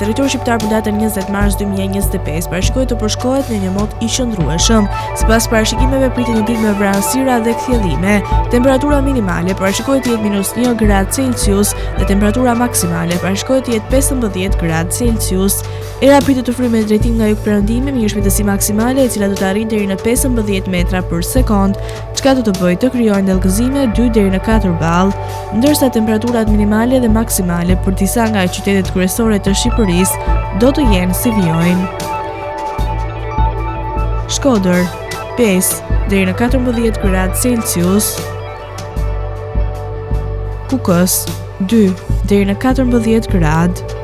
Territori shqiptar për datën 20 mars 2025 parashikohet të përshkohet në një mod i qëndrueshëm. Sipas parashikimeve pritet një ditë me vranësira dhe kthjellime. Temperatura minimale parashikohet të jetë -1 gradë Celsius dhe temperatura maksimale parashikohet të jetë 15 gradë Celsius. Era pritet të fryjë me drejtim nga jugperëndimi me një shpejtësi maksimale e cila do të arrijë deri në 15 metra për sekond, çka do të bëjë të krijojë ndellgëzime 2 deri në 4 ball, ndërsa temperaturat minimale dhe maksimale për disa nga qytetet kryesore të Shqipërisë do të jenë si vijojnë. Shkodër 5 deri në 14 gradë Celsius. Kukës 2 deri në 14 gradë.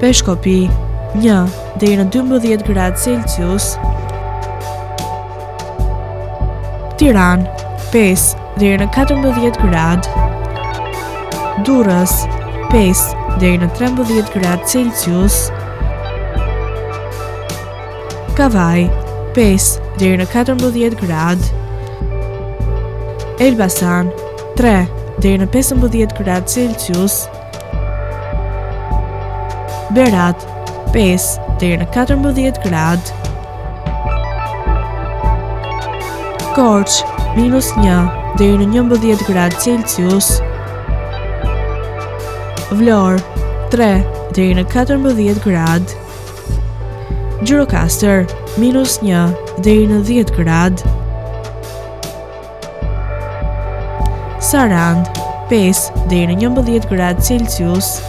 Peshkopi 1 deri në 12 gradë Celsius. Tiranë 5 deri në 14 gradë. Durrës 5 deri në 13 gradë Celsius. Kavaj 5 deri në 14 gradë. Elbasan 3 deri në 15 gradë Celsius. Berat 5 deri në 14 gradë. Korç -1 deri në 11 gradë Celsius. Vlorë 3 deri në 14 gradë. Gjirokastër -1 deri në 10 gradë. Sarand 5 deri në 11 gradë Celsius.